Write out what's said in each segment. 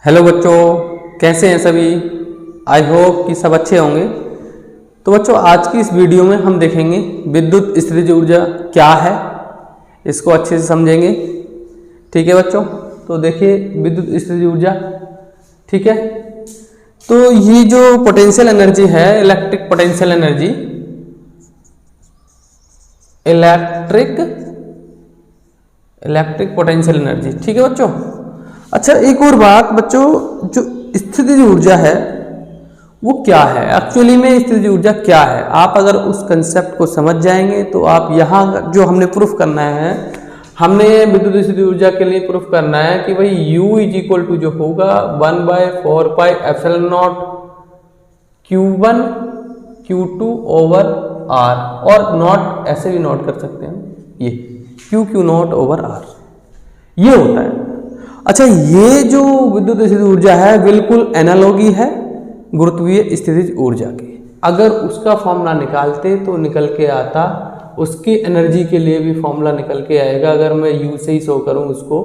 Hello बच्चों, कैसे हैं सभी। आई होप कि सब अच्छे होंगे। तो बच्चों, आज की इस वीडियो में हम देखेंगे विद्युत स्थितिज ऊर्जा क्या है, इसको अच्छे से समझेंगे। ठीक है बच्चों, तो देखिए विद्युत स्थितिज ऊर्जा। ठीक है, तो ये जो पोटेंशियल एनर्जी है, electric potential energy, electric potential energy. ठीक है बच्चों। अच्छा, एक और बात बच्चों, जो स्थितिज ऊर्जा है वो क्या है, एक्चुअली में स्थितिज ऊर्जा क्या है। आप अगर उस कंसेप्ट को समझ जाएंगे तो आप यहाँ जो हमने प्रूफ करना है, हमने विद्युत स्थितिज ऊर्जा के लिए प्रूफ करना है कि भाई U इज इक्वल टू जो होगा 1/4πε0 Q1 Q2 ओवर R, और नॉट ऐसे भी नोट कर सकते हैं, ये Q0 ओवर R ये होता है। अच्छा, ये जो विद्युत स्थितिज ऊर्जा है बिल्कुल एनालॉगी है गुरुत्वीय स्थितिज ऊर्जा की। अगर उसका फॉर्मूला निकालते तो निकल के आता, उसकी एनर्जी के लिए भी फॉर्मूला निकल के आएगा। अगर मैं U से ही शो करूं, उसको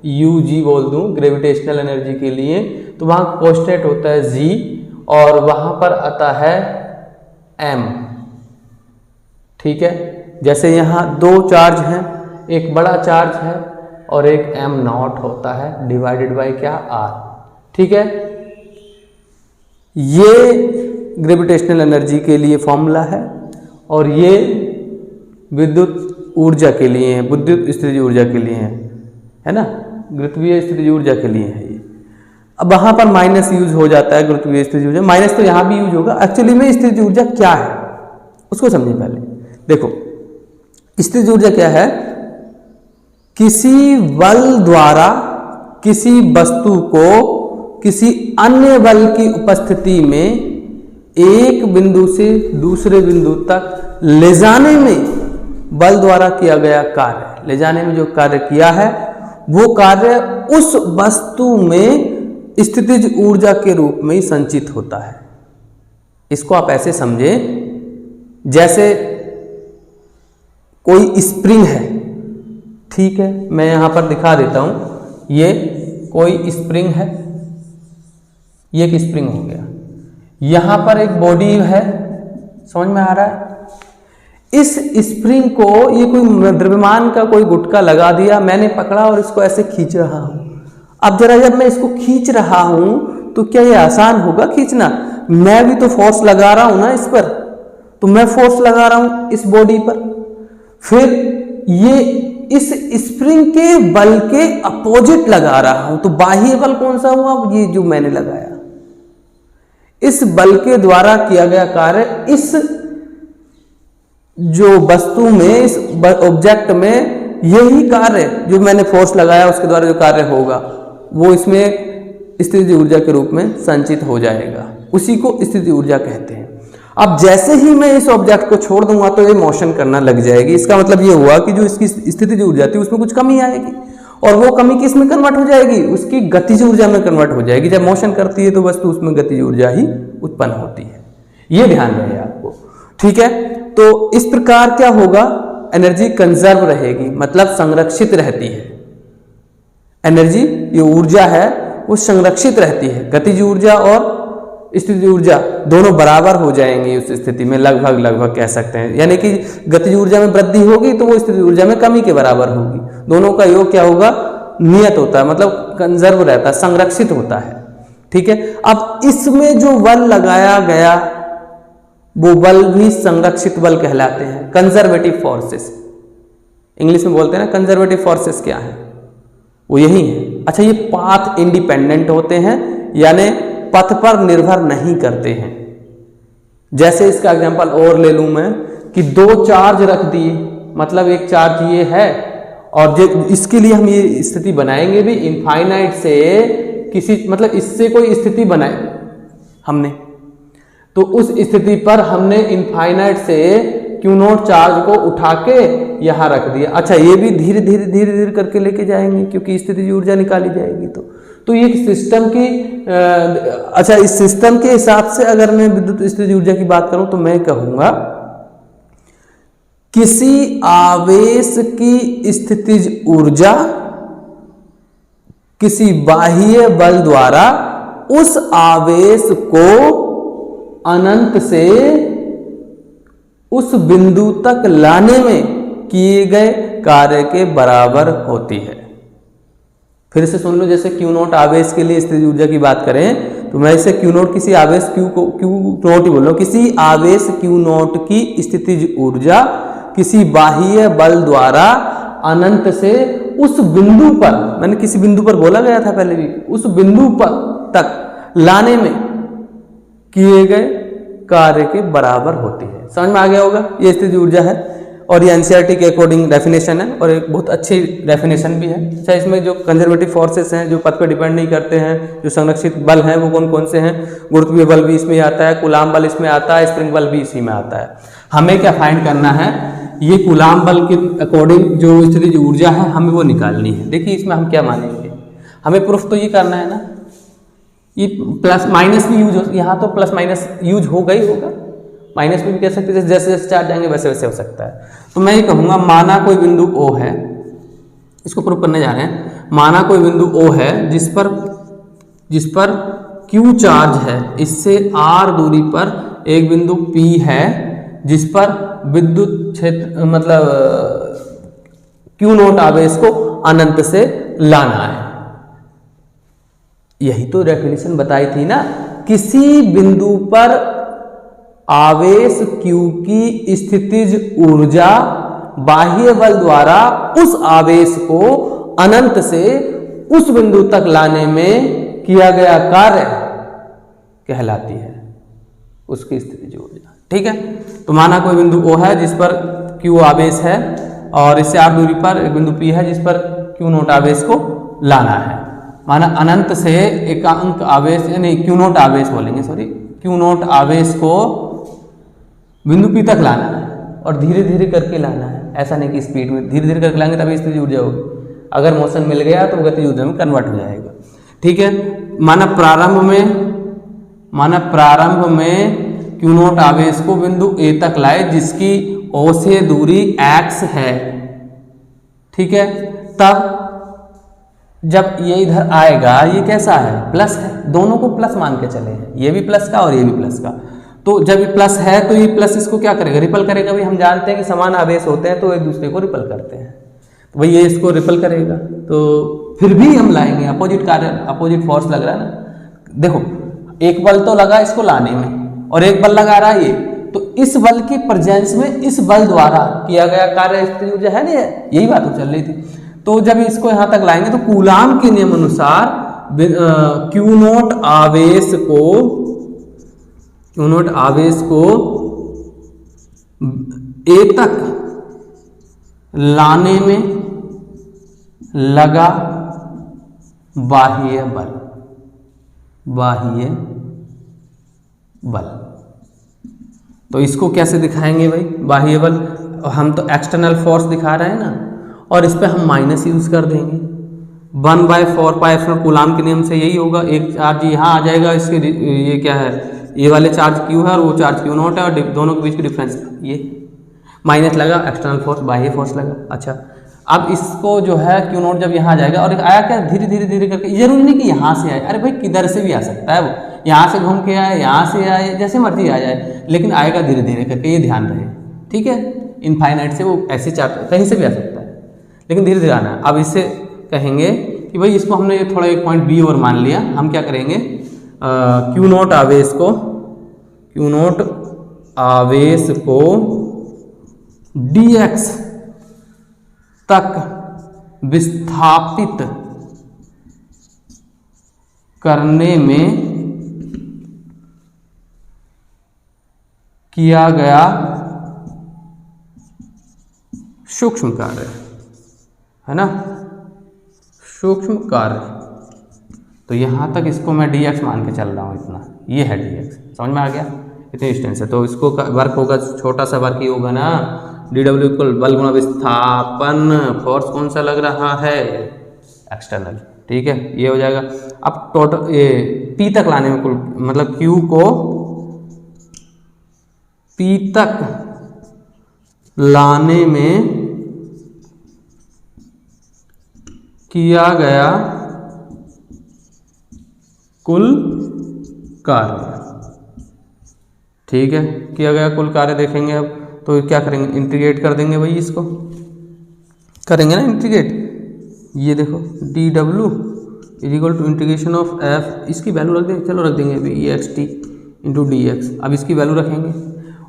UG बोल दूं ग्रेविटेशनल एनर्जी के लिए, तो वहां कांस्टेंट होता है G और वहां पर आता है M। ठीक है, जैसे यहाँ दो चार्ज हैं, एक बड़ा चार्ज है और एक m0 होता है डिवाइडेड बाय क्या, R। ठीक है, ये ग्रेविटेशनल एनर्जी के लिए फॉर्मूला है और ये विद्युत ऊर्जा के लिए है, विद्युत स्थितिज ऊर्जा के लिए है ना, गुरुत्वीय स्थितिज ऊर्जा के लिए है ये। अब वहां पर माइनस यूज हो जाता है गुरुत्वीय स्थितिज ऊर्जा, माइनस तो यहां भी यूज होगा। एक्चुअली में स्थितिज ऊर्जा क्या है उसको समझिए पहले। देखो, स्थितिज ऊर्जा क्या है, किसी बल द्वारा किसी वस्तु को किसी अन्य बल की उपस्थिति में एक बिंदु से दूसरे बिंदु तक ले जाने में बल द्वारा किया गया कार्य, ले जाने में जो कार्य किया है वो कार्य उस वस्तु में स्थितिज ऊर्जा के रूप में ही संचित होता है। इसको आप ऐसे समझें, जैसे कोई स्प्रिंग है। ठीक है, मैं यहां पर दिखा देता हूं, ये कोई स्प्रिंग है, ये एक स्प्रिंग हो गया, यहां पर एक बॉडी है, समझ में आ रहा है। इस स्प्रिंग को ये कोई द्रव्यमान का कोई गुटका लगा दिया, मैंने पकड़ा और इसको ऐसे खींच रहा हूं। अब जरा जब मैं इसको खींच रहा हूं तो क्या ये आसान होगा खींचना? मैं भी तो फोर्स लगा रहा हूं ना इस पर, तो मैं फोर्स लगा रहा हूं इस बॉडी पर, फिर ये इस स्प्रिंग के बल के अपोजिट लगा रहा हूं, तो बाह्य बल कौन सा हुआ? ये जो मैंने लगाया। इस बल के द्वारा किया गया कार्य इस जो वस्तु में, इस ऑब्जेक्ट में, यही कार्य जो मैंने फोर्स लगाया उसके द्वारा जो कार्य होगा वो इसमें स्थितिज ऊर्जा के रूप में संचित हो जाएगा, उसी को स्थितिज ऊर्जा कहते हैं। अब जैसे ही मैं इस ऑब्जेक्ट को छोड़ दूंगा तो ये मोशन करना लग जाएगी। इसका मतलब ये हुआ कि जो इसकी स्थितिज ऊर्जा थी उसमें कुछ कमी आएगी, और वो कमी किस में कन्वर्ट हो जाएगी? उसकी गतिज ऊर्जा में कन्वर्ट हो जाएगी। जब मोशन करती है तो वस्तु उसमें गतिज ऊर्जा ही उत्पन्न होती है, ये ध्यान रहे आपको। ठीक है, तो इस प्रकार क्या होगा, एनर्जी कंजर्व रहेगी, मतलब संरक्षित रहती है। एनर्जी, ये ऊर्जा है वो संरक्षित रहती है। गतिज ऊर्जा और स्थितिज ऊर्जा दोनों बराबर हो जाएंगी उस स्थिति में, लगभग कह सकते हैं। यानी कि गतिज ऊर्जा में वृद्धि होगी तो वो स्थितिज ऊर्जा में कमी के बराबर होगी। दोनों का योग क्या होगा? नियत होता है, मतलब कंजर्व रहता है, संरक्षित होता है। ठीक है, अब इसमें जो बल लगाया गया वो बल भी संरक्षित बल कहलाते हैं, कंजर्वेटिव फोर्सेस। इंग्लिश में बोलते हैं ना कंजर्वेटिव फोर्सेस क्या है, वो यही है। अच्छा, ये पाथ इंडिपेंडेंट होते हैं, यानी पथ पर निर्भर नहीं करते हैं। जैसे इसका एग्जांपल और ले लूं मैं कि दो चार्ज रख दिए, मतलब एक चार्ज ये है, और जो इसके लिए हम ये स्थिति बनाएंगे भी इनफाइनाइट से किसी, मतलब इससे कोई स्थिति बनाए हमने, तो उस स्थिति पर हमने इनफाइनाइट से Q0 चार्ज को उठा के यहां रख दिया। अच्छा, ये भी धीरे धीरे करके लेके जाएंगे क्योंकि स्थितिज ऊर्जा निकाली जाएगी। तो ये सिस्टम की अच्छा, इस सिस्टम के हिसाब से अगर मैं विद्युत स्थितिज ऊर्जा की बात करूं तो मैं कहूंगा किसी आवेश की स्थितिज ऊर्जा किसी बाह्य बल द्वारा उस आवेश को अनंत से उस बिंदु तक लाने में किए गए कार्य के बराबर होती है। फिर से सुन लो, जैसे Q नोट आवेश के लिए स्थितिज ऊर्जा की बात करें तो मैं इसे Q नोट किसी आवेश Q नोट ही बोल रहा हूं, किसी आवेश Q नोट की स्थितिज ऊर्जा किसी बाह्य बल द्वारा अनंत से उस बिंदु पर, मैंने किसी बिंदु पर बोला गया था पहले भी, उस बिंदु पर तक लाने में किए गए कार्य के बराबर होती है। समझ में आ गया होगा, ये स्थितिज ऊर्जा है और ये एनसीईआरटी के अकॉर्डिंग डेफिनेशन है और एक बहुत अच्छी डेफिनेशन भी है। अच्छा, इसमें जो कंजर्वेटिव फोर्सेस हैं, जो पथ पर डिपेंड नहीं करते हैं, जो संरक्षित बल हैं, वो कौन कौन से हैं? गुरुत्वीय बल भी इसमें आता है, कूलाम बल इसमें आता है, स्प्रिंग बल भी इसी में आता है। हमें क्या फाइंड करना है? ये कूलाम बल के अकॉर्डिंग जो स्थितिज ऊर्जा है हमें वो निकालनी है। देखिए इसमें हम क्या मानेंगे, हमें प्रूफ तो ये करना है ना, ये प्लस माइनस भी यूज हो, यहाँ तो प्लस माइनस यूज होगा ही होगा, माइनस भी कह सकते हैं, जैसे जैसे चार्ज जाएंगे वैसे वैसे हो सकता है। तो मैं ये कहूँगा, माना कोई बिंदु O है, इसको प्रूव करने जा रहे हैं। माना कोई बिंदु O है जिस पर Q चार्ज है, इससे R दूरी पर एक बिंदु P है जिस पर विद्युत क्षेत्र मतलब Q नोट आवेश को अनंत से लाना है। यही तो डेफिनेशन बताई थी ना, किसी बिंदु पर आवेश Q की स्थितिज ऊर्जा बाह्य बल द्वारा उस आवेश को अनंत से उस बिंदु तक लाने में किया गया कार्य कहलाती है उसकी स्थितिज ऊर्जा। ठीक है, तो माना कोई बिंदु O है जिस पर Q आवेश है और इससे R दूरी पर एक बिंदु P है जिस पर Q नोट आवेश को लाना है। माना अनंत से एकांक आवेश, यानी Q नोट आवेश बोलेंगे, सॉरी, Q नोट आवेश को बिंदु P तक लाना है और धीरे धीरे करके लाना है। ऐसा नहीं कि स्पीड में, धीरे धीरे करके लाएंगे तभी स्थितिज ऊर्जा होगी। अगर मोशन मिल गया तो गतिज ऊर्जा में कन्वर्ट हो जाएगा। ठीक है, माना प्रारंभ में Q नोट आवेश को बिंदु A तक लाए जिसकी O से दूरी x है। ठीक है, तब जब ये इधर आएगा, ये कैसा है? प्लस है, दोनों को प्लस मान के चले हैं, ये भी प्लस का और ये भी प्लस का। तो जब ये प्लस है तो ये प्लस इसको क्या करेगा? रिपल करेगा। भाई हम जानते हैं कि समान आवेश होते हैं तो एक दूसरे को रिपल करते हैं, तो भाई ये इसको रिपल करेगा, तो फिर भी हम लाएंगे, अपोजिट कार्य, अपोजिट फोर्स लग रहा है ना। देखो, एक बल तो लगा इसको लाने में और एक बल लगा रहा है ये, तो इस बल के प्रेजेंस में इस बल द्वारा किया गया कार्य स्थितिज ऊर्जा है ना, यही बात तो चल रही थी। तो जब इसको यहां तक लाएंगे तो कूलाम के नियम अनुसार Q नोट आवेश को A तक लाने में लगा बाह्य बल, तो इसको कैसे दिखाएंगे भाई? बाह्य बल, हम तो एक्सटर्नल फोर्स दिखा रहे हैं ना, और इस पे हम माइनस यूज कर देंगे। 1/4πε कूलाम के नियम से यही होगा। एक चार्ज यहाँ आ जाएगा, इसके ये क्या है, ये वाले चार्ज Q है और वो चार्ज Q नोट है, और दोनों के बीच की डिफरेंस ये माइनस लगा, एक्सटर्नल फोर्स, बाह्य फोर्स लगा। अच्छा, अब इसको जो है Q नोट जब यहाँ जाएगा, और आया क्या, धीरे धीरे धीरे करके, जरूरी नहीं कि यहाँ से आए, अरे भाई किधर से भी आ सकता है, वो यहाँ से घूम के आए, यहाँ से आए, जैसे मर्जी आ जाए, लेकिन आएगा धीरे धीरे करके, ये ध्यान रहे। ठीक है, इनफाइनाइट से वो ऐसे चार्ज कहीं से भी आ सकता है, लेकिन धीरे धीरे आना है। अब इससे कहेंगे कि भाई इसको हमने थोड़ा एक पॉइंट B और मान लिया, हम क्या करेंगे, Q नोट आवेश को dx तक विस्थापित करने में किया गया सूक्ष्म कार्य है ना, सूक्ष्म कार्य। तो यहां तक इसको मैं dx मान के चल रहा हूं, इतना ये है dx, समझ में आ गया, इतने डिस्टेंस है। तो इसको वर्क होगा, छोटा सा वर्क ही होगा ना, dw इक्वल बल गुणा विस्थापन, फोर्स कौन सा लग रहा है, एक्सटर्नल। ठीक है, ये हो जाएगा। अब टोटल ये P तक लाने में कुल, मतलब Q को P तक लाने में किया गया कुल कार्य, ठीक है, किया गया कुल कार्य देखेंगे। अब तो क्या करेंगे, इंटीग्रेट कर देंगे भाई, इसको करेंगे ना इंटीग्रेट। ये देखो D W is equal to integration of F, इसकी वैल्यू रख देंगे, चलो रख देंगे अभी E X T into D X. अब इसकी वैल्यू रखेंगे,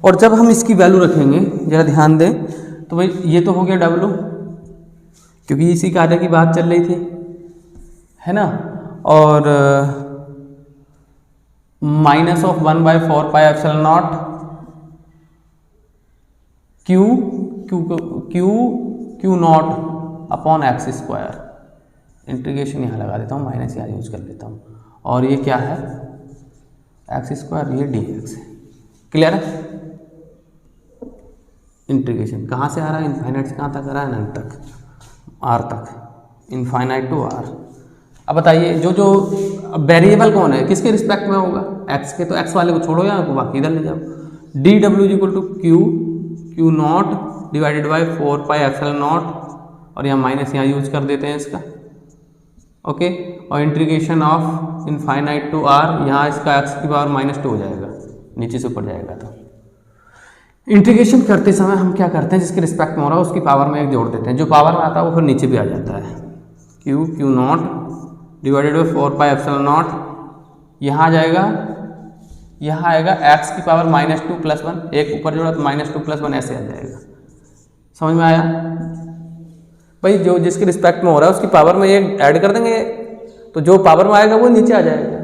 और जब हम इसकी वैल्यू रखेंगे जरा ध्यान दें, तो भाई ये तो हो गया डब्ल्यू, क्योंकि इसी कार्य की बात चल रही थी, है ना। और minus of 1/4 pi epsilon not Q Q Q Q not upon x square, integration यहाँ लगा देता हूँ, माइनस यहाँ यूज कर लेता हूँ, और ये क्या है एक्स स्क्वायर, ये डी एक्स है। क्लियर है। इंटीग्रेशन कहाँ से आ रहा है, इनफाइनाइट से कहाँ तक आ रहा है, अनंत तक, आर तक, इनफाइनाइट टू आर। अब बताइए जो जो वेरिएबल कौन है, किसके रिस्पेक्ट में होगा, एक्स के, तो एक्स वाले को छोड़ो या बाकी इधर ले जाओ। D W equal to Q Q not divided by 4 pi epsilon not, और यहाँ माइनस यहाँ यूज कर देते हैं इसका, ओके। और integration of infinite to R, यहाँ इसका एक्स की पावर -2 हो जाएगा, नीचे से ऊपर जाएगा। तो इंटीग्रेशन करते समय हम क्या करते हैं, जिसके रिस्पेक्ट में हो रहा है उसकी पावर में 1 जोड़ देते हैं, जो पावर में आता है वो फिर नीचे भी आ जाता है। Q Q not divided by 4 pi epsilon not, यहाँ आ जाएगा, यहाँ आएगा एक्स की पावर -2 + 1, एक ऊपर जोड़ा तो -2 + 1 ऐसे आ जाएगा। समझ में आया भाई, जो जिसके रिस्पेक्ट में हो रहा है उसकी पावर में 1 ऐड कर देंगे, तो जो पावर में आएगा वो नीचे आ जाएगा।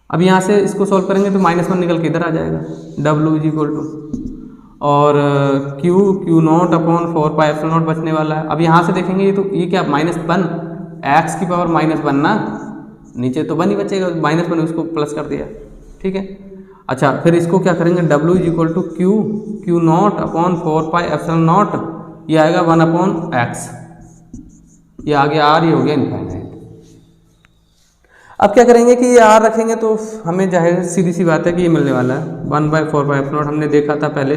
अब यहाँ से इसको सॉल्व करेंगे तो -1 निकल के इधर आ जाएगा, डब्ल्यू इज इक्वल टू, और Q Q not upon 4 pi epsilon not बचने वाला है। अब यहाँ से देखेंगे तो ये क्या -1, एक्स की पावर -1 ना, नीचे तो 1 ही बचेगा, -1 उसको प्लस कर दिया, ठीक है। अच्छा फिर इसको क्या करेंगे, W is equal to Q Q not upon 4 pi epsilon not, ये आएगा 1/x, ये आ गया आर, ये हो गया इनफाइनाइट। अब क्या करेंगे कि ये आर रखेंगे तो हमें जाहिर सीधी सी बात है कि ये मिलने वाला है 1/4 पाई एप्सिलॉन नॉट। हमने देखा था पहले,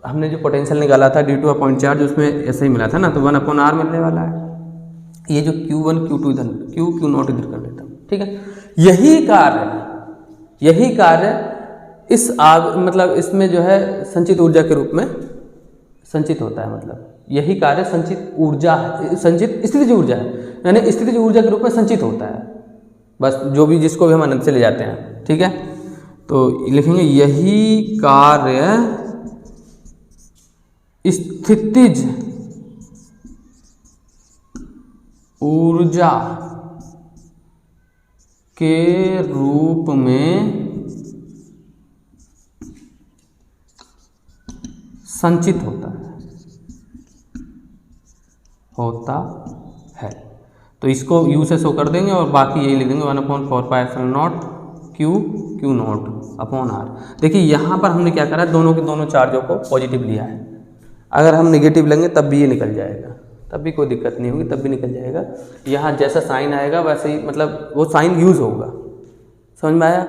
हमने जो पोटेंशियल निकाला था d2 अपॉन चार्ज, उसमें ऐसे ही मिला था ना, तो 1/r मिलने वाला है। ये जो Q1 Q2 इधर, Q नॉट इधर कर लेता हूँ, ठीक है। यही कार्य इस आग, मतलब इसमें जो है संचित ऊर्जा के रूप में संचित होता है, मतलब यही कार्य संचित ऊर्जा, संचित स्थितिज ऊर्जा है, यानी स्थितिज ऊर्जा के रूप में संचित होता है। बस जो भी जिसको भी हम अनंत से ले जाते हैं, ठीक है। तो लिखेंगे यही कार्य स्थितिज ऊर्जा के रूप में संचित होता है। तो इसको u से शो कर देंगे और बाकी यही लिख देंगे 1/4 pi epsilon not Q not upon R. देखिए यहाँ पर हमने क्या करा, दोनों के दोनों चार्जों को पॉजिटिव लिया है। अगर हम नेगेटिव लेंगे तब भी ये निकल जाएगा, तब भी कोई दिक्कत नहीं होगी, तब भी निकल जाएगा। यहाँ जैसा साइन आएगा वैसे ही, मतलब वो साइन यूज होगा। समझ में आया।